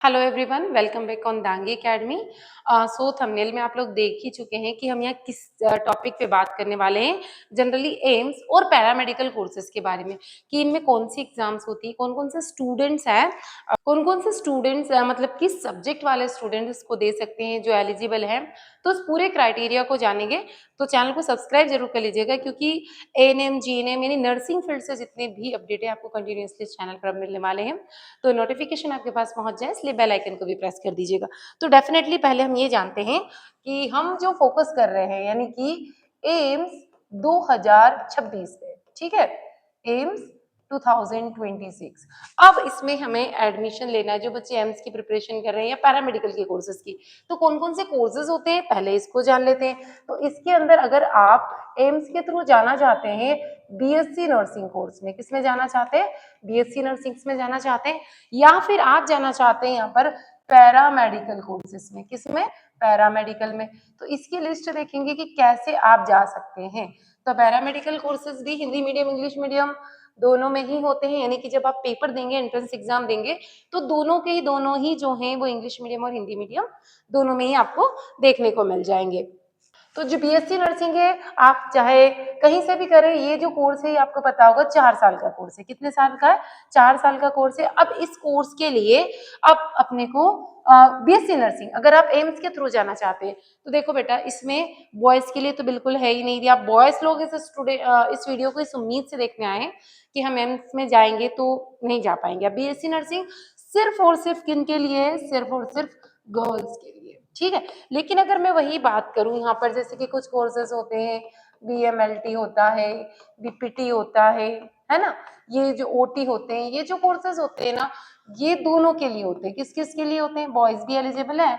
Hello everyone, welcome back on Dangi academy. So thumbnail में आप लोग देख ही चुके हैं कि हम यहाँ किस टॉपिक पे बात करने वाले हैं। जनरली एम्स और पैरामेडिकल कोर्सेज के बारे में कि इनमें कौन सी एग्जाम्स होती है, कौन कौन से स्टूडेंट्स हैं, कौन कौन से स्टूडेंट्स मतलब किस सब्जेक्ट वाले स्टूडेंट्स इसको दे सकते हैं जो एलिजिबल हैं। तो उस पूरे क्राइटेरिया को जानेंगे। तो चैनल को सब्सक्राइब जरूर कर लीजिएगा क्योंकि एएनएम जीएनएम यानी नर्सिंग फील्ड से जितने भी अपडेट है आपको कंटिन्यूसली इस चैनल पर मिलने वाले हैं। तो नोटिफिकेशन आपके पास पहुंच जाए इसलिए बेल आइकन को भी प्रेस कर दीजिएगा। तो डेफिनेटली पहले हम ये जानते हैं कि हम जो फोकस कर रहे हैं यानी कि एम्स 2026 पे, ठीक है, एम्स 2026। अब इसमें हमें एडमिशन लेना है जो बच्चे एम्स की प्रिपरेशन कर रहे हैं या पैरामेडिकल के कोर्सेज की। तो कौन कौन से कोर्सेज होते हैं पहले इसको जान लेते हैं। तो इसके अंदर अगर आप एम्स के थ्रू जाना चाहते हैं बीएससी नर्सिंग कोर्स में, किसमें जाना चाहते हैं, बीएससी नर्सिंग में जाना चाहते हैं, या फिर आप जाना चाहते हैं यहाँ पर पैरामेडिकल कोर्सेज में, किसमें, पैरामेडिकल में। तो इसकी लिस्ट देखेंगे कि कैसे आप जा सकते हैं। तो पैरामेडिकल कोर्सेज भी हिंदी मीडियम इंग्लिश मीडियम दोनों में ही होते हैं, यानी कि जब आप पेपर देंगे, एंट्रेंस एग्जाम देंगे, तो दोनों ही जो हैं वो इंग्लिश मीडियम और हिंदी मीडियम दोनों में ही आपको देखने को मिल जाएंगे। तो जो बीएससी नर्सिंग है आप चाहे कहीं से भी करें, ये जो कोर्स है ये आपको पता होगा 4 साल का कोर्स है। कितने साल का है, 4 साल का कोर्स है। अब इस कोर्स के लिए अब अपने को बीएससी नर्सिंग अगर आप एम्स के थ्रू जाना चाहते हैं तो देखो बेटा, इसमें बॉयज के लिए तो बिल्कुल है ही नहीं। यदि आप बॉयज लोग इस वीडियो को इस उम्मीद से देखने आए हैं कि हम एम्स में जाएंगे तो नहीं जा पाएंगे। अब बीएससी नर्सिंग सिर्फ और सिर्फ किन के लिए है, सिर्फ और सिर्फ गर्ल्स के लिए, ठीक है। लेकिन अगर मैं वही बात करूं यहाँ पर, जैसे कि कुछ कोर्सेज होते हैं, बीएमएलटी होता है, बीपीटी होता है ना, ये जो ओटी होते हैं, ये जो कोर्सेज होते हैं ना, ये दोनों के लिए होते हैं। किस किस के लिए होते हैं, बॉयज भी एलिजिबल है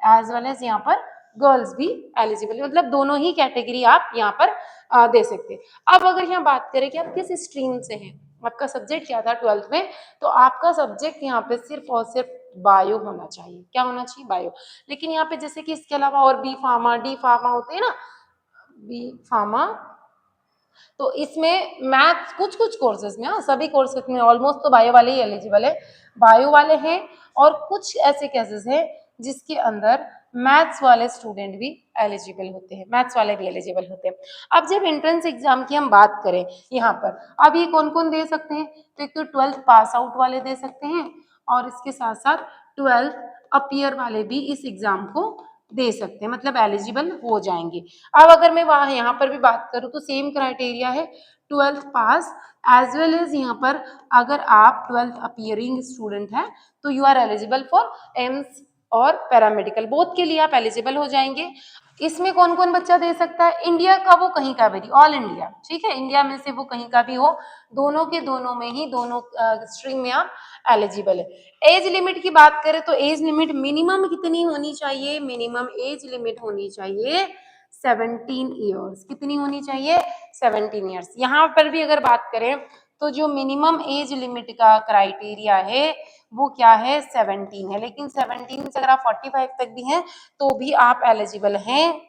एज वेल एज यहाँ पर गर्ल्स भी एलिजिबल है, मतलब दोनों ही कैटेगरी आप यहाँ पर दे सकते हैं। अब अगर यहाँ बात करें कि आप किस स्ट्रीम से हैं, आपका सब्जेक्ट क्या था 12th में, तो आपका सब्जेक्ट यहाँ पे सिर्फ और सिर्फ बायो होना चाहिए। क्या होना चाहिए, बायो। लेकिन यहाँ पे जैसे कि इसके अलावा और बी फार्मा, डी फार्मा होते हैं ना, बी फार्मा, तो इसमें मैथ्स कुछ कुछ कोर्सेज में, सभी कोर्सेज में ऑलमोस्ट तो बायो वाले ही एलिजिबल है, बायो वाले हैं। और कुछ ऐसे केसेस हैं जिसके अंदर मैथ्स वाले स्टूडेंट भी एलिजिबल होते हैं, मैथ्स वाले भी एलिजिबल होते हैं। अब जब एंट्रेंस एग्जाम की हम बात करें यहाँ पर, अब ये कौन कौन दे सकते हैं, तो एक तो 12th पास आउट वाले दे सकते हैं और इसके साथ साथ 12th अपीयर वाले भी इस एग्जाम को दे सकते हैं, मतलब एलिजिबल हो जाएंगे। अब अगर मैं वहां यहाँ पर भी बात करूँ तो सेम क्राइटेरिया है, 12th पास एज वेल एज यहाँ पर अगर आप 12th अपीयरिंग स्टूडेंट हैं तो you are eligible for AIIMS और पैरामेडिकल, बोथ के लिए आप एलिजिबल हो जाएंगे। इसमें कौन कौन बच्चा दे सकता है, इंडिया का वो कहीं का भी, ऑल इंडिया, ठीक है, इंडिया में से वो कहीं का भी हो, दोनों के दोनों में ही, दोनों स्ट्रीम में आप एलिजिबल है। एज लिमिट की बात करें तो एज लिमिट मिनिमम कितनी होनी चाहिए, मिनिमम एज लिमिट होनी चाहिए 17 ईयर्स। कितनी होनी चाहिए, 17 ईयर्स। यहाँ पर भी अगर बात करें तो जो मिनिमम एज लिमिट का क्राइटेरिया है वो क्या है, 17 है। लेकिन 17 से अगर आप 45 तक भी हैं तो भी आप एलिजिबल हैं।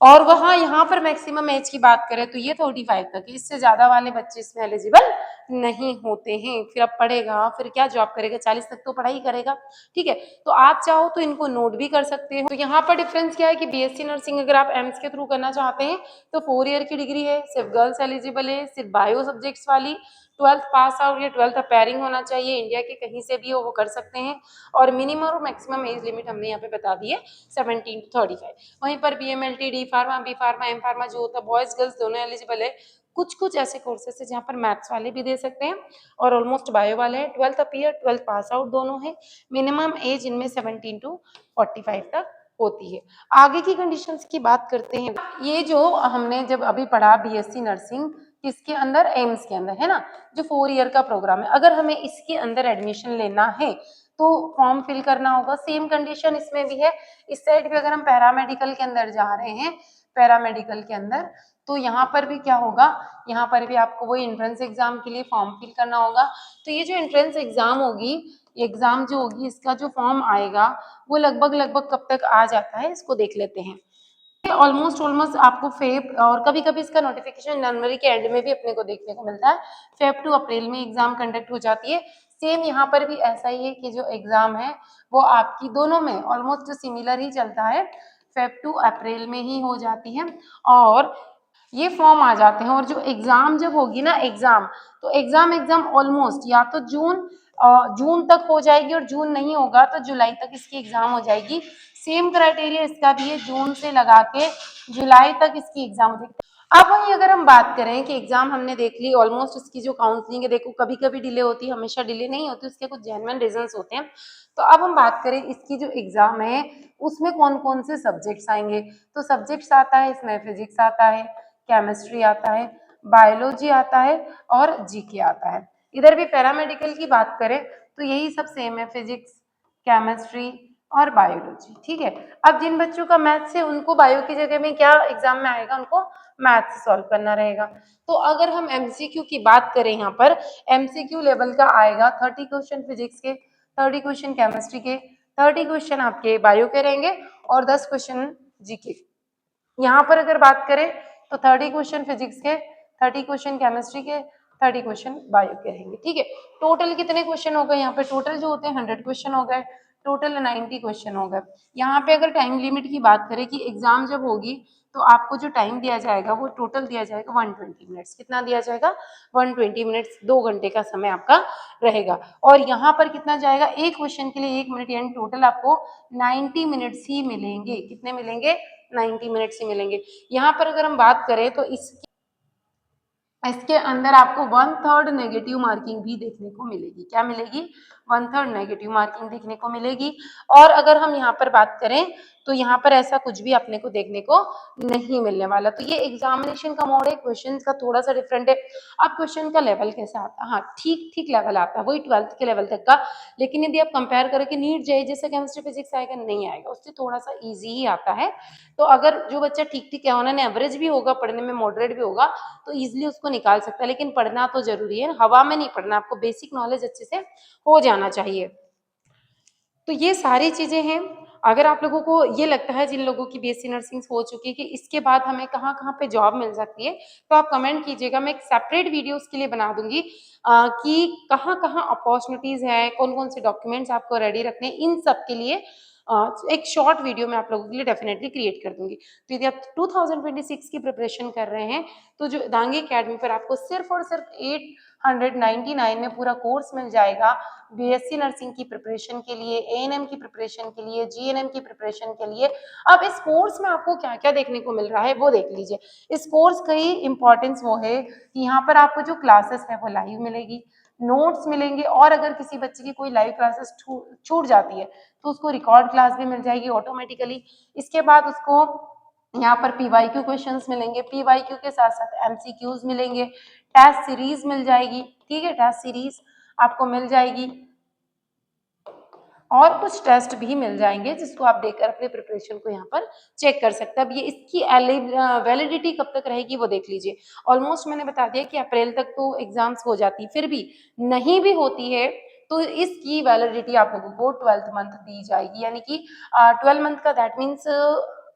और वहाँ यहाँ पर मैक्सिमम एज की बात करें तो ये 35 तक है, इससे ज्यादा वाले बच्चे इसमें एलिजिबल नहीं होते हैं। फिर अब पढ़ेगा, फिर क्या जॉब करेगा, 40 तक तो पढ़ाई करेगा, ठीक है। तो आप चाहो तो इनको नोट भी कर सकते हो। तो यहाँ पर डिफरेंस क्या है कि बीएससी नर्सिंग अगर आप एम्स के थ्रू करना चाहते हैं तो 4 ईयर की डिग्री है, सिर्फ गर्ल्स एलिजिबल है, सिर्फ बायो सब्जेक्ट्स वाली, 12th पास आउट या 12th अपेयरिंग होना चाहिए, इंडिया के कहीं से भी हो वो कर सकते हैं। और मिनिमम और मैक्सिमम एज लिमिट हमने यहाँ पे बता दी है 17 to 35। वहीं पर BMLT, D pharma, B pharma, M pharma जो होता है, बॉयज गर्ल्स दोनों एलिजिबल है। कुछ कुछ ऐसे कोर्सेस है जहाँ पर मैथ्स वाले भी दे सकते हैं और ऑलमोस्ट बायो वाले हैं। 12th appear, 12th pass out दोनों है। मिनिमम एज इनमें 17 to 45 तक होती है। आगे की कंडीशंस की बात करते हैं। ये जो हमने जब अभी पढ़ा बीएससी नर्सिंग किसके अंदर, एम्स के अंदर, है ना, जो 4 ईयर का प्रोग्राम है। अगर हमें इसके अंदर एडमिशन लेना है तो फॉर्म फिल करना होगा। सेम कंडीशन इसमें भी है। इस साइड पे अगर हम पैरामेडिकल के अंदर जा रहे हैं, पैरामेडिकल के अंदर, तो यहाँ पर भी क्या होगा, यहाँ पर भी आपको वही एंट्रेंस एग्जाम के लिए फॉर्म फिल करना होगा। तो ये जो एंट्रेंस एग्जाम होगी, एग्जाम जो होगी, इसका जो फॉर्म आएगा वो लगभग कब तक आ जाता है इसको देख लेते हैं। ऑलमोस्ट आपको फेब और कभी कभी इसका नोटिफिकेशन जनवरी के एंड में भी अपने को देखने को मिलता है। फेब टू अप्रैल में एग्जाम कंडक्ट हो जाती है। सेम यहाँ पर भी ऐसा ही है कि जो एग्जाम है वो आपकी दोनों में ऑलमोस्ट सिमिलर ही चलता है, फेब टू अप्रैल में ही हो जाती है और ये फॉर्म आ जाते हैं। और जो एग्जाम जब होगी ना एग्जाम, तो एग्जाम ऑलमोस्ट या तो जून तक हो जाएगी और जून नहीं होगा तो जुलाई तक इसकी एग्जाम हो जाएगी। सेम क्राइटेरिया इसका भी है, जून से लगा के जुलाई तक इसकी एग्जाम हो जाएगी। अब वही अगर हम बात करें कि एग्जाम हमने देख ली ऑलमोस्ट, इसकी जो काउंसलिंग है देखो कभी कभी डिले होती है, हमेशा डिले नहीं होती, उसके कुछ जेन्युइन रीजंस होते हैं। तो अब हम बात करें इसकी जो एग्जाम है उसमें कौन कौन से सब्जेक्ट्स आएंगे। तो सब्जेक्ट्स आता है इसमें फिजिक्स आता है, केमिस्ट्री आता है, बायोलॉजी आता है और जीके आता है। इधर भी पैरामेडिकल की बात करें तो यही सब सेम है, फिजिक्स, केमिस्ट्री और बायोलॉजी। ठीक है। अब जिन बच्चों का मैथ्स है उनको बायो की जगह में क्या एग्जाम में आएगा, उनको मैथ्स सॉल्व करना रहेगा। तो अगर हम एमसीक्यू की बात करें यहाँ पर, एमसीक्यू लेवल का आएगा 30 क्वेश्चन फिजिक्स के, 30 क्वेश्चन केमिस्ट्री के, 30 क्वेश्चन आपके बायो के रहेंगे और 10 क्वेश्चन जीके। यहाँ पर अगर बात करें तो 30 क्वेश्चन फिजिक्स के, 30 क्वेश्चन केमिस्ट्री के, 30 क्वेश्चन बायो के रहेंगे। ठीक है। टोटल कितने क्वेश्चन हो गए यहाँ पे, टोटल जो होते हैं 100 क्वेश्चन हो गए, टोटल 90 क्वेश्चन हो गए। यहाँ पे अगर टाइम लिमिट की बात करें कि एग्जाम जब होगी तो आपको जो टाइम दिया जाएगा वो टोटल दिया जाएगा 120 मिनट्स। कितना दिया जाएगा, 120 मिनट्स, 2 घंटे का समय आपका रहेगा। और यहाँ पर कितना जाएगा, एक क्वेश्चन के लिए 1 मिनट, यानी टोटल आपको 90 मिनट्स ही मिलेंगे। कितने मिलेंगे, 90 मिनट्स ही मिलेंगे। यहाँ पर अगर हम बात करें तो इसके अंदर आपको 1/3 नेगेटिव मार्किंग भी देखने को मिलेगी। क्या मिलेगी, 1/3 नेगेटिव मार्किंग देखने को मिलेगी। और अगर हम यहाँ पर बात करें तो यहाँ पर ऐसा कुछ भी अपने को देखने को नहीं मिलने वाला। तो ये एग्जामिनेशन का मोड है, क्वेश्चन का थोड़ा सा डिफरेंट है। अब क्वेश्चन का लेवल कैसा आता है, हाँ ठीक ठीक लेवल आता है, वही 12th के लेवल तक का। लेकिन यदि आप कंपेयर करें कि नीट जेईई जैसा केमिस्ट्री फिजिक्स आएगा, नहीं आएगा, उससे थोड़ा सा ईजी ही आता है। तो अगर जो बच्चा ठीक ठीक है, उन्होंने एवरेज भी होगा पढ़ने में, मॉडरेट भी होगा, तो इजिली उसको निकाल सकता है। लेकिन पढ़ना तो जरूरी है, हवा में नहीं पढ़ना, आपको बेसिक नॉलेज अच्छे से हो जाना चाहिए। तो ये सारी चीजें हैं। अगर आप लोगों को ये लगता है, जिन लोगों की बीएससी नर्सिंग हो चुकी है, कि इसके बाद हमें कहाँ कहाँ पे जॉब मिल सकती है, तो आप कमेंट कीजिएगा, मैं एक सेपरेट वीडियो उसके लिए बना दूंगी कि कहाँ कहाँ अपॉर्चुनिटीज है, कौन कौन से डॉक्यूमेंट्स आपको रेडी रखने हैं, इन सब के लिए एक शॉर्ट वीडियो मैं आप लोगों के लिए डेफिनेटली क्रिएट कर दूंगी। तो यदि आप 2026 की प्रिपरेशन कर रहे हैं तो जो दांगी अकेडमी पर आपको सिर्फ और सिर्फ 899 में पूरा कोर्स मिल जाएगा, बीएससी नर्सिंग की प्रिपरेशन के लिए, एएनएम की प्रिपरेशन के लिए, जीएनएम की प्रिपरेशन के लिए। अब इस कोर्स में आपको क्या क्या देखने को मिल रहा है वो देख लीजिए। इस कोर्स का ही इंपॉर्टेंस वो है कि यहाँ पर आपको जो क्लासेस है वो लाइव मिलेगी, नोट्स मिलेंगे, और अगर किसी बच्चे की कोई लाइव क्लासेस छूट जाती है तो उसको रिकॉर्ड क्लास भी मिल जाएगी ऑटोमेटिकली। इसके बाद उसको यहाँ पर पीवाईक्यू क्वेश्चंस मिलेंगे, पीवाईक्यू के साथ साथ एमसीक्यूज मिलेंगे, टेस्ट सीरीज मिल जाएगी। ठीक है, टेस्ट सीरीज आपको मिल जाएगी और कुछ टेस्ट भी मिल जाएंगे जिसको आप देखकर अपने प्रिपरेशन को यहाँ पर चेक कर सकते हैं। अब ये इसकी वैलिडिटी कब तक रहेगी वो देख लीजिए। ऑलमोस्ट मैंने बता दिया कि अप्रैल तक तो एग्जाम्स हो जाती, फिर भी नहीं भी होती है तो इसकी वैलिडिटी आप लोगों को 12th मंथ दी जाएगी, यानी कि 12 मंथ का दैट मीन्स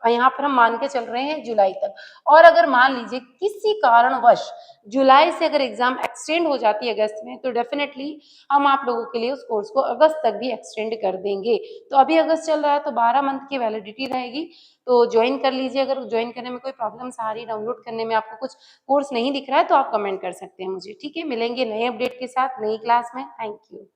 यहाँ पर हम मान के चल रहे हैं जुलाई तक। और अगर मान लीजिए किसी कारणवश जुलाई से अगर एग्जाम एक्सटेंड हो जाती है अगस्त में, तो डेफिनेटली हम आप लोगों के लिए उस कोर्स को अगस्त तक भी एक्सटेंड कर देंगे। तो अभी अगस्त चल रहा है तो 12 मंथ की वैलिडिटी रहेगी, तो ज्वाइन कर लीजिए। अगर ज्वाइन करने में कोई प्रॉब्लम्स आ रही, डाउनलोड करने में आपको कुछ कोर्स नहीं दिख रहा है, तो आप कमेंट कर सकते हैं मुझे। ठीक है, मिलेंगे नए अपडेट के साथ नई क्लास में। Thank you.